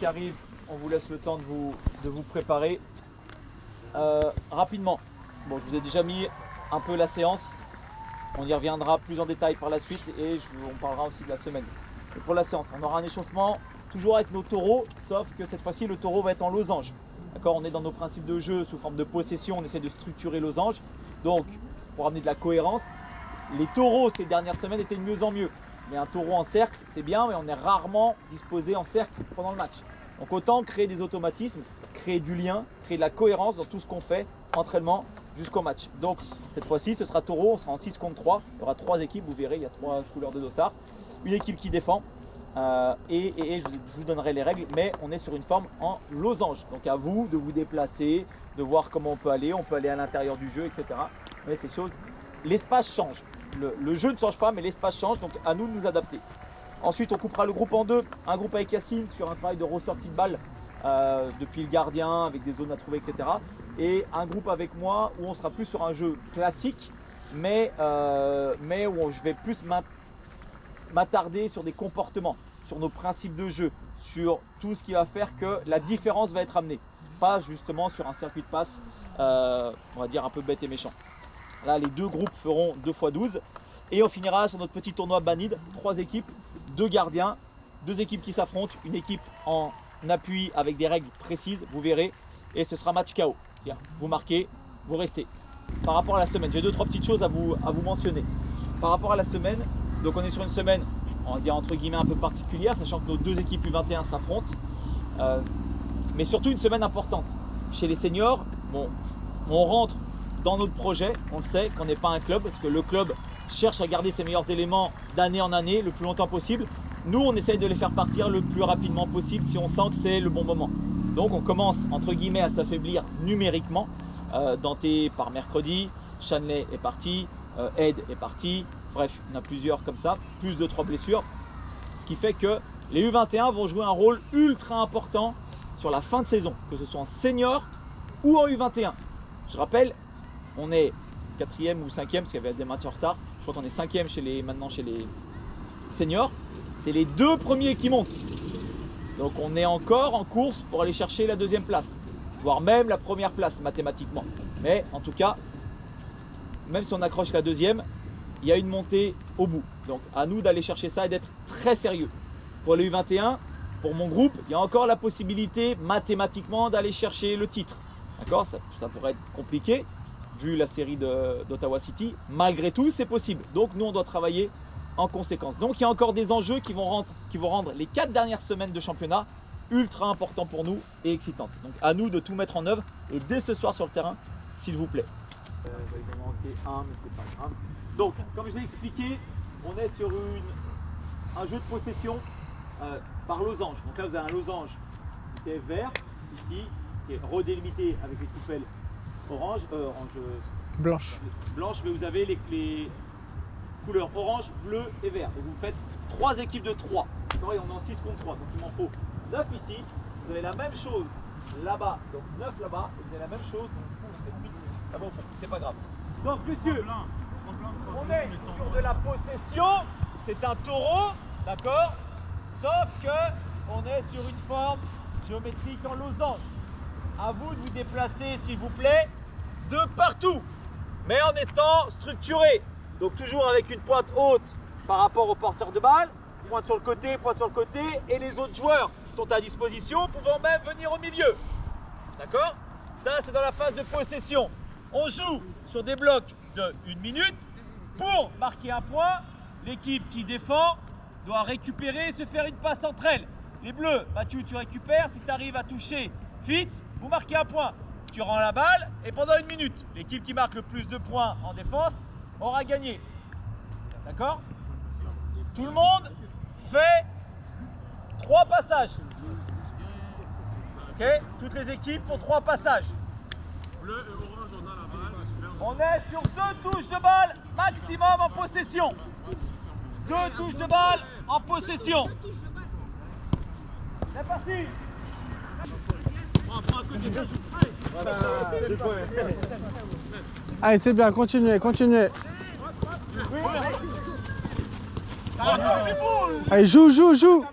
arrivent, on vous laisse le temps de vous préparer. Rapidement, bon, je vous ai déjà mis un peu la séance. On y reviendra plus en détail par la suite et on parlera aussi de la semaine. Et pour la séance, on aura un échauffement toujours avec nos taureaux, sauf que cette fois-ci, le taureau va être en losange. D'accord, on est dans nos principes de jeu sous forme de possession, on essaie de structurer losange. Donc, pour amener de la cohérence, les taureaux ces dernières semaines étaient de mieux en mieux. Mais un taureau en cercle, c'est bien, mais on est rarement disposé en cercle pendant le match. Donc autant créer des automatismes, créer du lien, créer de la cohérence dans tout ce qu'on fait, entraînement jusqu'au match. Donc cette fois-ci, ce sera taureau, on sera en 6 contre 3. Il y aura 3 équipes, vous verrez, il y a 3 couleurs de dossard. Une équipe qui défend et je vous donnerai les règles, mais on est sur une forme en losange. Donc à vous de vous déplacer, de voir comment on peut aller à l'intérieur du jeu, etc. Mais ces choses, l'espace change. Le jeu ne change pas, mais l'espace change, donc à nous de nous adapter. Ensuite, on coupera le groupe en deux. Un groupe avec Yacine sur un travail de ressortie de balle depuis le gardien, avec des zones à trouver, etc. Et un groupe avec moi où on sera plus sur un jeu classique, mais où je vais plus m'attarder sur des comportements, sur nos principes de jeu, sur tout ce qui va faire que la différence va être amenée. Pas justement sur un circuit de passe, on va dire un peu bête et méchant. Là, les deux groupes feront 2 x 12 et on finira sur notre petit tournoi Banid, 3 équipes, 2 gardiens, 2 équipes qui s'affrontent, une équipe en appui avec des règles précises, vous verrez, et ce sera match KO. Vous marquez, vous restez. Par rapport à la semaine, j'ai 2-3 petites choses à vous mentionner. Par rapport à la semaine, donc on est sur une semaine, on va dire entre guillemets un peu particulière, sachant que nos 2 équipes U21 s'affrontent, mais surtout une semaine importante. Chez les seniors, bon, on rentre dans notre projet, on le sait qu'on n'est pas un club, parce que le club cherche à garder ses meilleurs éléments d'année en année, le plus longtemps possible. Nous, on essaye de les faire partir le plus rapidement possible si on sent que c'est le bon moment. Donc on commence entre guillemets à s'affaiblir numériquement. Dante par mercredi, Shanley est parti, Ed est parti, bref, il y en a plusieurs comme ça, plus de 3 blessures. Ce qui fait que les U21 vont jouer un rôle ultra important sur la fin de saison, que ce soit en senior ou en U21. Je rappelle, on est 4e ou 5e, parce qu'il y avait des matchs en retard. Je crois qu'on est 5e maintenant chez les seniors. C'est les 2 premiers qui montent. Donc on est encore en course pour aller chercher la 2e place, voire même la 1re place mathématiquement. Mais en tout cas, même si on accroche la 2e, il y a une montée au bout. Donc à nous d'aller chercher ça et d'être très sérieux. Pour les U21, pour mon groupe, il y a encore la possibilité mathématiquement d'aller chercher le titre. D'accord, ça pourrait être compliqué vu la série d'Ottawa City. Malgré tout, c'est possible. Donc nous, on doit travailler en conséquence. Donc il y a encore des enjeux qui vont rendre les 4 dernières semaines de championnat ultra importants pour nous et excitantes. Donc à nous de tout mettre en œuvre et dès ce soir sur le terrain, s'il vous plaît. Il va manquer un, mais c'est pas grave. Donc, comme je l'ai expliqué, on est sur un jeu de possession par losange. Donc là, vous avez un losange qui est vert, ici, qui est redélimité avec les coupelles blanche, mais vous avez les couleurs orange, bleu et vert. Et vous faites 3 équipes de 3. Et on est en 6 contre 3, donc il m'en faut 9 ici. Vous avez la même chose là-bas, donc 9 là-bas, et vous avez la même chose, donc vous faites 8 là-bas au fond, c'est pas grave. Donc messieurs, on est sur de la possession, c'est un taureau, d'accord? Sauf que on est sur une forme géométrique en losange. À vous de vous déplacer, s'il vous plaît, de partout, mais en étant structuré. Donc toujours avec une pointe haute par rapport au porteur de balle, pointe sur le côté, et les autres joueurs sont à disposition, pouvant même venir au milieu. D'accord? Ça, c'est dans la phase de possession. On joue sur des blocs de 1 minute. Pour marquer un point, l'équipe qui défend doit récupérer et se faire une passe entre elles. Les bleus, Mathieu, tu récupères. Si tu arrives à toucher Fitz, vous marquez un point. Tu rends la balle et pendant 1 minute, l'équipe qui marque le plus de points en défense aura gagné. D'accord? Tout le monde fait 3 passages. Ok? Toutes les équipes font 3 passages. Bleu et orange, on a la balle. On est sur 2 touches de balle maximum en possession. 2 touches de balle en possession. C'est parti. Allez, c'est bien, continuez. Allez, joue.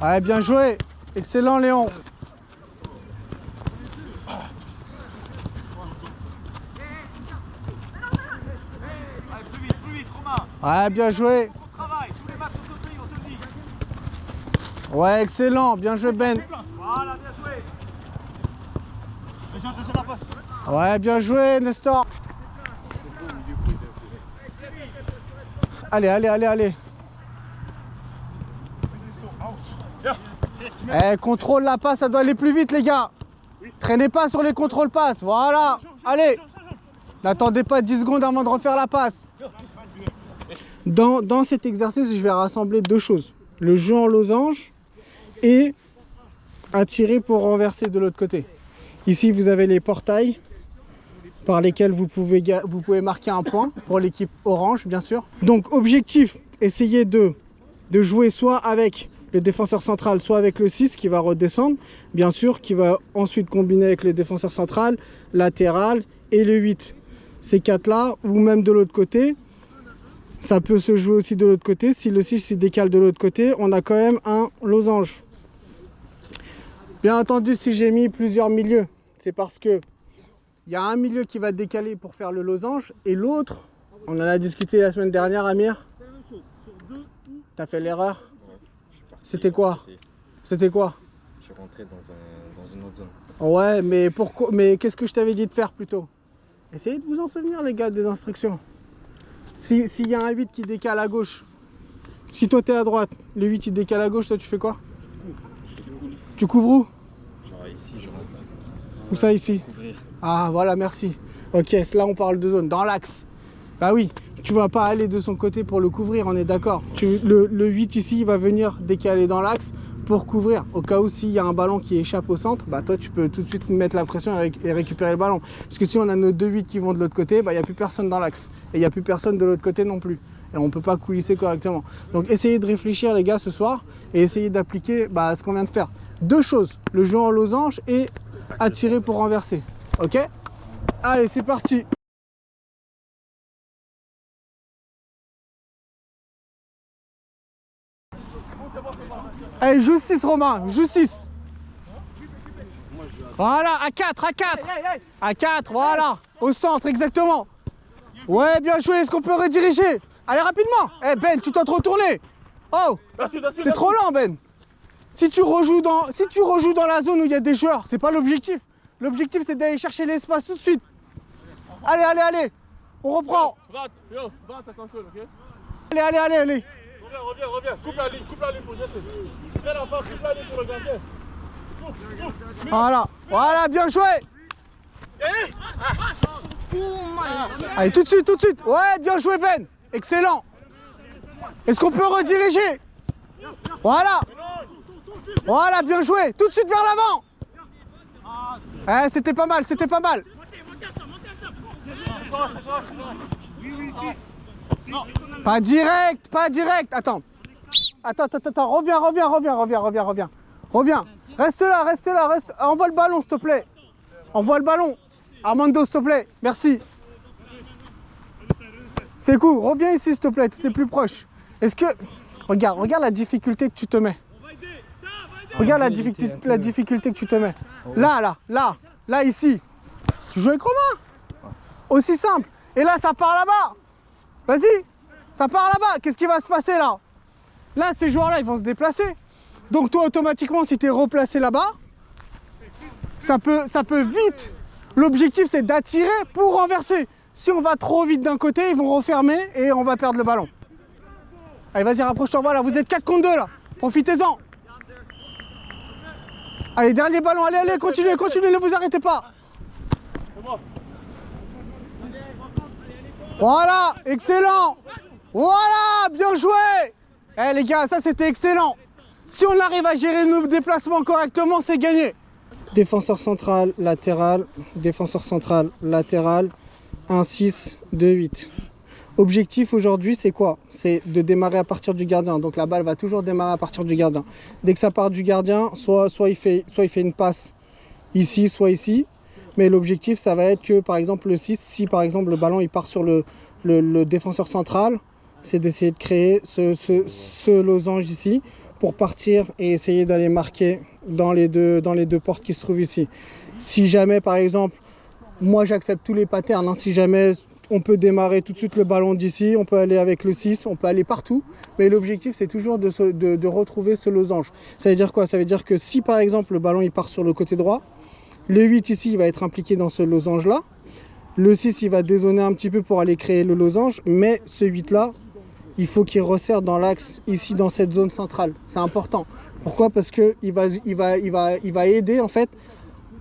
Ouais, bien joué. Excellent, Léon. Allez, plus vite, Romain. Ouais, bien joué. On travaille, tous les matchs sont compris, on te le dit. Ouais, excellent. Bien joué, Ben. Voilà, bien joué. Attention la poste. Ouais, bien joué, Nestor. Allez, allez, allez, allez. Eh, contrôle la passe, ça doit aller plus vite, les gars. Traînez pas sur les contrôles passes. Voilà. Allez. N'attendez pas 10 secondes avant de refaire la passe. Dans cet exercice, je vais rassembler deux choses. Le jeu en losange et attirer pour renverser de l'autre côté. Ici, vous avez les portails par lesquels vous pouvez marquer un point pour l'équipe orange, bien sûr. Donc, objectif, essayez de jouer soit avec le défenseur central, soit avec le 6 qui va redescendre, bien sûr, qui va ensuite combiner avec le défenseur central, latéral et le 8. Ces quatre-là, ou même de l'autre côté, ça peut se jouer aussi de l'autre côté. Si le 6 se décale de l'autre côté, on a quand même un losange. Bien entendu, si j'ai mis plusieurs milieux, c'est parce que il y a un milieu qui va décaler pour faire le losange et l'autre, on en a discuté la semaine dernière, Amir. T'as fait l'erreur? C'était quoi? C'était quoi? Je suis rentré dans une autre zone. Ouais, mais pourquoi? Mais qu'est-ce que je t'avais dit de faire plutôt? Essayez de vous en souvenir, les gars, des instructions. S'il y a un 8 qui décale à gauche, si toi t'es à droite, le 8 il décale à gauche, toi tu fais quoi? Tu couvres où? Genre ici, genre ça. Où ça ici? Couvrir. Ah voilà, merci. Ok, là on parle de zone, dans l'axe. Bah oui, tu vas pas aller de son côté pour le couvrir, on est d'accord. Le 8 ici, il va venir décaler dans l'axe pour couvrir. Au cas où s'il y a un ballon qui échappe au centre, bah toi tu peux tout de suite mettre la pression et récupérer le ballon. Parce que si on a nos deux 8 qui vont de l'autre côté, bah il n'y a plus personne dans l'axe. Et il n'y a plus personne de l'autre côté non plus. Et on ne peut pas coulisser correctement. Donc essayez de réfléchir les gars ce soir et essayez d'appliquer ce qu'on vient de faire. Deux choses, le jeu en losange et attirer pour renverser. Ok? Allez, c'est parti. Allez, joue 6 Romain, joue 6. Voilà, à 4, à 4. À 4, voilà. Au centre, exactement. Ouais, bien joué, est-ce qu'on peut rediriger? Allez, rapidement. Eh Ben, tu dois te retourner. Oh, c'est trop lent Ben. Si tu rejoues dans la zone où il y a des joueurs, c'est pas l'objectif. L'objectif, c'est d'aller chercher l'espace tout de suite. Allez, allez, allez. On reprend. Allez, allez, allez, allez. Reviens. Coupe la ligne pour Jesse. Viens l'enfant, coupe la ligne pour le gardien. Voilà, bien joué. Allez, tout de suite. Ouais, bien joué Ben. Excellent. Est-ce qu'on peut rediriger? Voilà, bien joué. Tout de suite vers l'avant. C'était pas mal. Pas direct. Attends. Reviens. Reste là. Envoie le ballon, s'il te plaît. Armando, s'il te plaît. Merci. C'est cool. Reviens ici, s'il te plaît. T'es plus proche. Est-ce que... Regarde la difficulté que tu te mets. Regarde la difficulté que tu te mets. Là, ici. Tu joues avec Romain. Aussi simple. Et là, ça part là-bas. Vas-y. Ça part là-bas. Qu'est-ce qui va se passer là? Là, ces joueurs-là, ils vont se déplacer. Donc toi, automatiquement, si tu es replacé là-bas, ça peut vite. L'objectif, c'est d'attirer pour renverser. Si on va trop vite d'un côté, ils vont refermer et on va perdre le ballon. Allez, vas-y, rapproche-toi. Voilà, vous êtes 4 contre 2 là. Profitez-en. Allez, dernier ballon. Allez, continuez, ne vous arrêtez pas. Voilà, excellent. Voilà, bien joué. Eh les gars, ça c'était excellent. Si on arrive à gérer nos déplacements correctement, c'est gagné. Défenseur central, latéral. 1, 6, 2, 8. Objectif aujourd'hui, c'est quoi? C'est de démarrer à partir du gardien. Donc la balle va toujours démarrer à partir du gardien. Dès que ça part du gardien, soit il fait une passe ici, soit ici. Mais l'objectif, ça va être que, par exemple, le 6, si par exemple le ballon il part sur le défenseur central, c'est d'essayer de créer ce losange ici pour partir et essayer d'aller marquer dans les deux portes qui se trouvent ici. Si jamais, par exemple, moi j'accepte tous les patterns, hein, si jamais on peut démarrer tout de suite le ballon d'ici, on peut aller avec le 6, on peut aller partout, mais l'objectif c'est toujours de retrouver ce losange. Ça veut dire quoi? Ça veut dire que si par exemple le ballon il part sur le côté droit, le 8 ici il va être impliqué dans ce losange là, le 6 il va dézoner un petit peu pour aller créer le losange, mais ce 8 là, il faut qu'il resserre dans l'axe ici dans cette zone centrale, c'est important. Pourquoi? Parce qu'il va aider en fait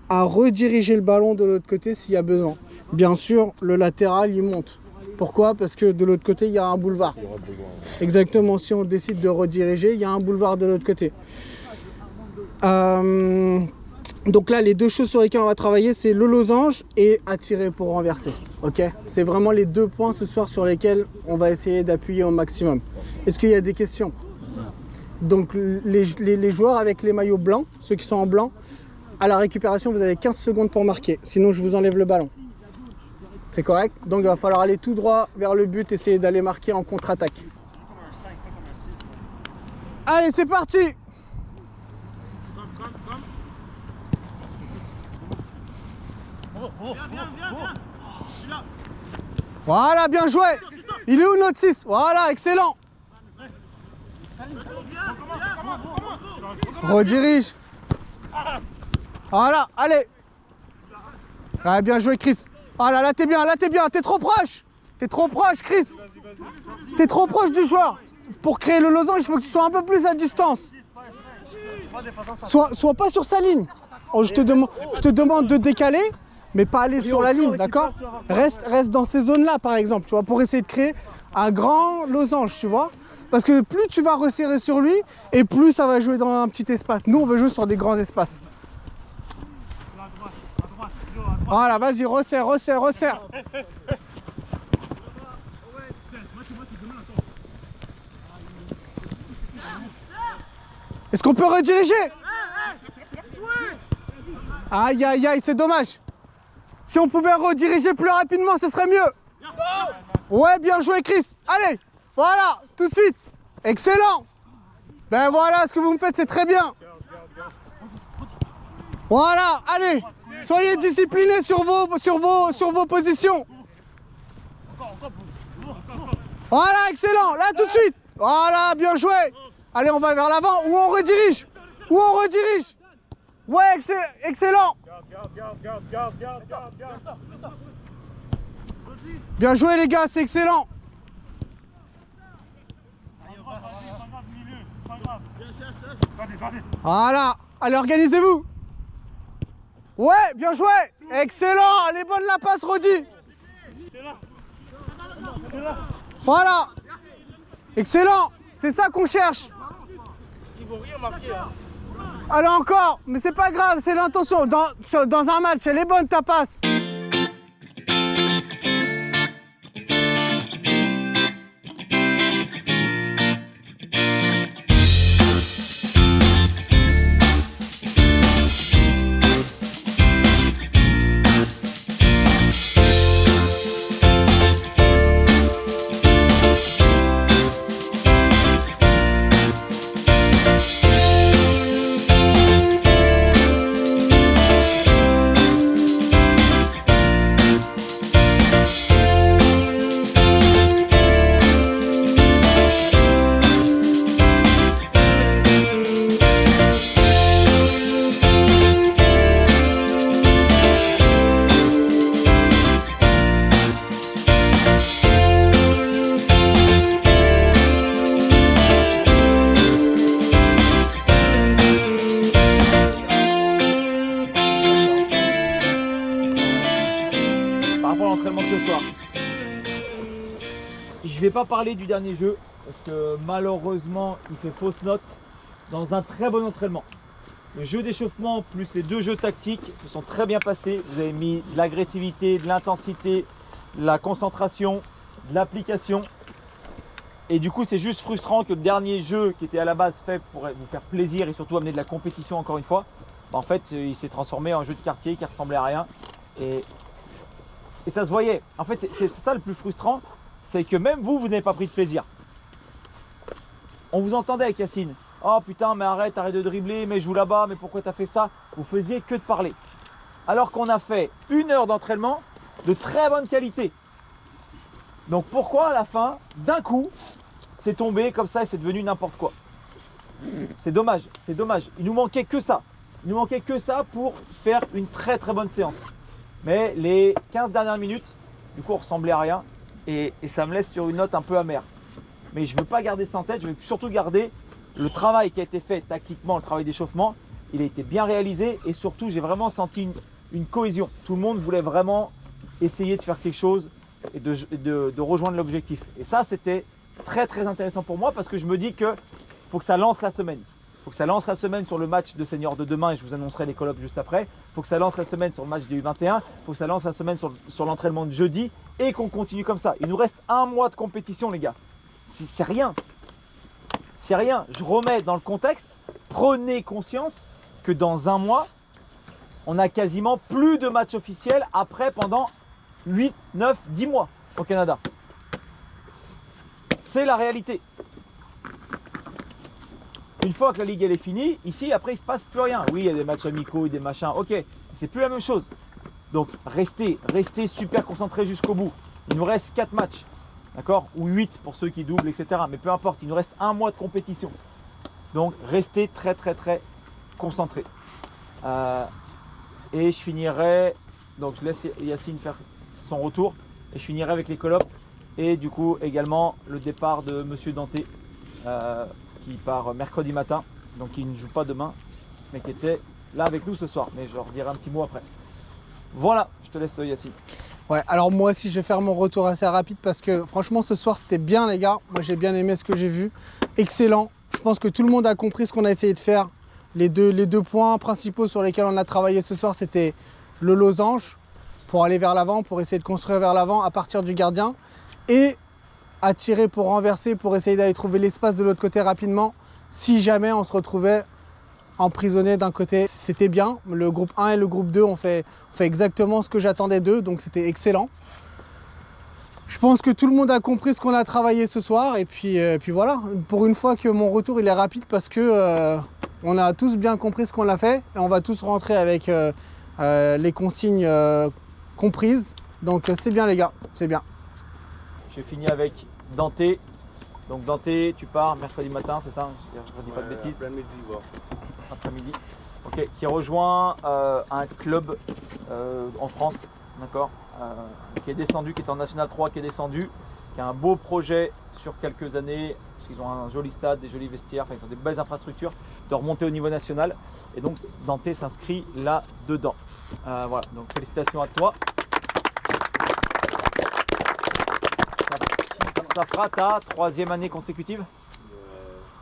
à rediriger le ballon de l'autre côté s'il y a besoin. Bien sûr, le latéral, il monte. Pourquoi? Parce que de l'autre côté, il y a un boulevard. Exactement, si on décide de rediriger, il y a un boulevard de l'autre côté. Donc là, les deux choses sur lesquelles on va travailler, c'est le losange et attirer pour renverser. Ok? C'est vraiment les deux points ce soir sur lesquels on va essayer d'appuyer au maximum. Est-ce qu'il y a des questions? Donc les joueurs avec les maillots blancs, ceux qui sont en blanc, à la récupération, vous avez 15 secondes pour marquer. Sinon, je vous enlève le ballon. C'est correct? Donc il va falloir aller tout droit vers le but, essayer d'aller marquer en contre-attaque. Allez, c'est parti! Voilà, bien joué! Il est où notre 6? Voilà, excellent! Redirige! Voilà, allez! Ouais, bien joué, Chris! Voilà, là t'es bien, t'es trop proche! T'es trop proche, Chris! T'es trop proche du joueur! Pour créer le losange, il faut que tu sois un peu plus à distance. Sois pas sur sa ligne. Oh, je te demande de décaler, mais pas aller sur la ligne, d'accord? Reste dans ces zones-là, par exemple, tu vois, pour essayer de créer un grand losange, tu vois? Parce que plus tu vas resserrer sur lui, et plus ça va jouer dans un petit espace. Nous, on veut jouer sur des grands espaces. Voilà, vas-y, resserre. Est-ce qu'on peut rediriger? Aïe, aïe, aïe, c'est dommage. Si on pouvait rediriger plus rapidement, ce serait mieux. Ouais, bien joué, Chris. Allez, voilà, tout de suite. Excellent. Ben voilà, ce que vous me faites, c'est très bien. Voilà, allez. Soyez disciplinés sur vos positions. Voilà, excellent. Là, tout de suite. Voilà, bien joué. Allez, on va vers l'avant ou on redirige. Ouais, excellent. Bien joué, les gars, c'est excellent. Voilà. Allez, organisez-vous. Ouais, bien joué. Excellent. Elle est bonne la passe, Rodi. Voilà. Excellent. C'est ça qu'on cherche. Allez, encore. Mais c'est pas grave, c'est l'intention. Dans un match, elle est bonne ta passe. Je vais pas parler du dernier jeu parce que malheureusement il fait fausse note dans un très bon entraînement. Le jeu d'échauffement plus les deux jeux tactiques se sont très bien passés. Vous avez mis de l'agressivité, de l'intensité, de la concentration, de l'application. Et du coup c'est juste frustrant que le dernier jeu qui était à la base fait pour vous faire plaisir et surtout amener de la compétition encore une fois, en fait il s'est transformé en jeu de quartier qui ressemblait à rien. Et ça se voyait. En fait c'est ça le plus frustrant. C'est que même vous n'avez pas pris de plaisir. On vous entendait avec Yacine. Oh putain, mais arrête de dribbler, mais joue là-bas, mais pourquoi t'as fait ça? Vous faisiez que de parler. Alors qu'on a fait 1 heure d'entraînement de très bonne qualité. Donc pourquoi à la fin, d'un coup, c'est tombé comme ça et c'est devenu n'importe quoi? C'est dommage, c'est dommage. Il nous manquait que ça. Il nous manquait que ça pour faire une très très bonne séance. Mais les 15 dernières minutes, du coup, on ressemblait à rien et ça me laisse sur une note un peu amère. Mais je ne veux pas garder ça en tête, je veux surtout garder le travail qui a été fait tactiquement, le travail d'échauffement. Il a été bien réalisé et surtout, j'ai vraiment senti une cohésion. Tout le monde voulait vraiment essayer de faire quelque chose et de rejoindre l'objectif. Et ça, c'était très très intéressant pour moi parce que je me dis qu'il faut que ça lance la semaine. Il faut que ça lance la semaine sur le match de senior de demain et je vous annoncerai les call-ups juste après. Il faut que ça lance la semaine sur le match des U21. Il faut que ça lance la semaine sur l'entraînement de jeudi et qu'on continue comme ça. Il nous reste 1 mois de compétition, les gars. C'est rien. C'est rien. Je remets dans le contexte. Prenez conscience que dans 1 mois, on a quasiment plus de matchs officiels après pendant 8, 9, 10 mois au Canada. C'est la réalité. Une fois que la ligue elle est finie, ici après il se passe plus rien. Oui, il y a des matchs amicaux, des machins, ok, c'est plus la même chose. Donc restez super concentrés jusqu'au bout. Il nous reste 4 matchs, d'accord? Ou 8 pour ceux qui doublent, etc. Mais peu importe, il nous reste 1 mois de compétition. Donc restez très concentrés. Et je finirai, donc je laisse Yacine faire son retour et je finirai avec les call-ups et du coup également le départ de Monsieur Danté qui part mercredi matin, donc il ne joue pas demain mais qui était là avec nous ce soir, mais je leur dirai un petit mot après. Voilà, je te laisse Yacine. Ouais, alors moi aussi je vais faire mon retour assez rapide parce que franchement ce soir c'était bien les gars, moi j'ai bien aimé ce que j'ai vu, excellent. Je pense que tout le monde a compris ce qu'on a essayé de faire. Les deux points principaux sur lesquels on a travaillé ce soir, c'était le losange pour aller vers l'avant, pour essayer de construire vers l'avant à partir du gardien et attirer pour renverser, pour essayer d'aller trouver l'espace de l'autre côté rapidement si jamais on se retrouvait emprisonné d'un côté. C'était bien, le groupe 1 et le groupe 2 ont fait exactement ce que j'attendais d'eux, donc c'était excellent. Je pense que tout le monde a compris ce qu'on a travaillé ce soir et puis voilà, pour une fois que mon retour il est rapide parce que on a tous bien compris ce qu'on a fait et on va tous rentrer avec les consignes comprises. Donc c'est bien les gars, c'est bien. J'ai fini avec Danté. Donc Danté, tu pars mercredi matin, c'est ça? Je ne dis pas de bêtises. Après-midi, voilà. Après-midi. Ok, qui rejoint un club en France, d'accord, qui est descendu, qui est en National 3, qui est descendu, qui a un beau projet sur quelques années, parce qu'ils ont un joli stade, des jolis vestiaires, enfin ils ont des belles infrastructures, de remonter au niveau national. Et donc Danté s'inscrit là-dedans. Voilà, donc félicitations à toi. Ça fera ta 3e année consécutive?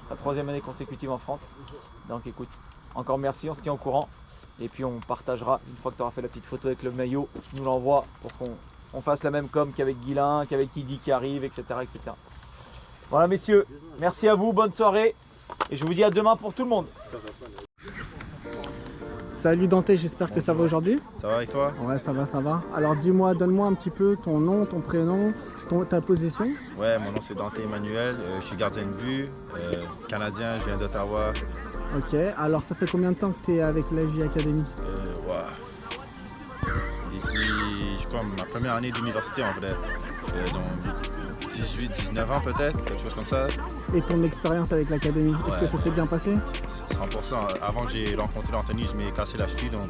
Ta 3e année consécutive en France. Donc écoute, encore merci, on se tient au courant. Et puis on partagera, une fois que tu auras fait la petite photo avec le maillot, tu nous l'envoies pour qu'on fasse la même com qu'avec Guilain, qu'avec Idi qui arrive, etc., etc. Voilà messieurs, merci à vous, bonne soirée. Et je vous dis à demain pour tout le monde. Salut Danté, j'espère que ça va aujourd'hui. Ça va et toi? Ouais, ça va, ça va. Alors dis-moi, donne-moi un petit peu ton nom, ton prénom, ta position. Ouais, mon nom c'est Danté Emmanuel, je suis gardien de but, canadien, je viens d'Ottawa. Ok, alors ça fait combien de temps que tu es avec la J Academy? Depuis, je crois, ma première année d'université en vrai. Donc 18, 19 ans peut-être, quelque chose comme ça. Et ton expérience avec l'académie, est-ce que ça s'est bien passé? 100%. Avant que j'ai rencontré l'Anthony, je m'ai cassé la cheville, donc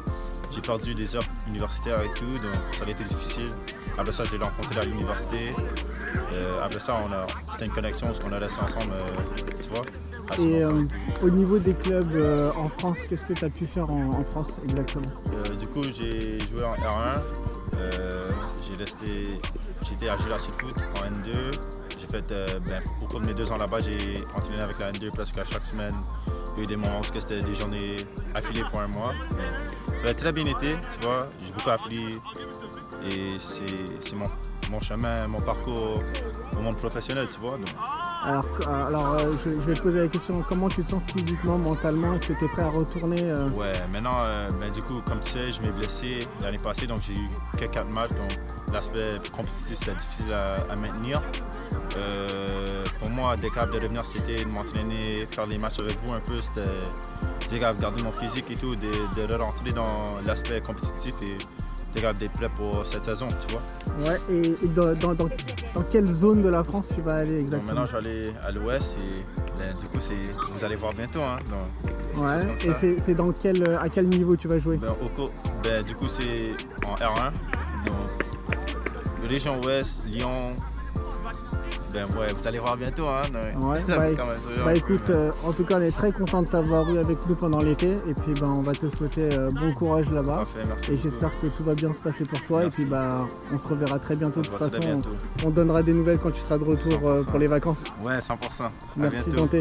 j'ai perdu des heures universitaires et tout, donc ça a été difficile. Après ça, je l'ai rencontré à l'université. Après ça, c'était une connexion, ce qu'on a laissé ensemble, tu vois. Et au niveau des clubs en France, qu'est-ce que tu as pu faire en France exactement? Du coup, j'ai joué en R1, j'étais à Gila Sud Foot en N2. J'ai fait, au cours de mes 2 ans là-bas, j'ai entraîné avec la N2 presque à chaque semaine. Il y a eu des moments où c'était des journées affilées pour 1 mois. Ça a très bien été, tu vois, j'ai beaucoup appris et c'est mon chemin, mon parcours au monde professionnel, tu vois. Donc. Alors je vais te poser la question, comment tu te sens physiquement, mentalement? Est-ce que tu es prêt à retourner Ouais, maintenant, du coup, comme tu sais, je m'ai blessé l'année passée, donc j'ai eu que 4 matchs, donc l'aspect compétitif, c'est difficile à maintenir. Pour moi d'être capable de revenir cet été, de m'entraîner, faire les matchs avec vous un peu. J'étais capable de garder mon physique et tout, de rentrer dans l'aspect compétitif et d'être capable d'être prêt pour cette saison, tu vois. Ouais, et dans quelle zone de la France tu vas aller exactement? Donc maintenant, je vais aller à l'ouest et ben, du coup, vous allez voir bientôt. Hein, donc, Ouais, et c'est à quel niveau tu vas jouer? Du coup, c'est en R1. Donc, région ouest, Lyon. Ben ouais, vous allez voir bientôt. Hein, ouais, écoute, en tout cas, on est très content de t'avoir eu avec nous pendant l'été. Et puis, on va te souhaiter bon courage là-bas. Parfait, merci. Et j'espère que tout va bien se passer pour toi. Merci. Et puis, on se reverra très bientôt. De toute façon, bientôt. on donnera des nouvelles quand tu seras de retour pour les vacances. Ouais, 100%. Merci, Dante.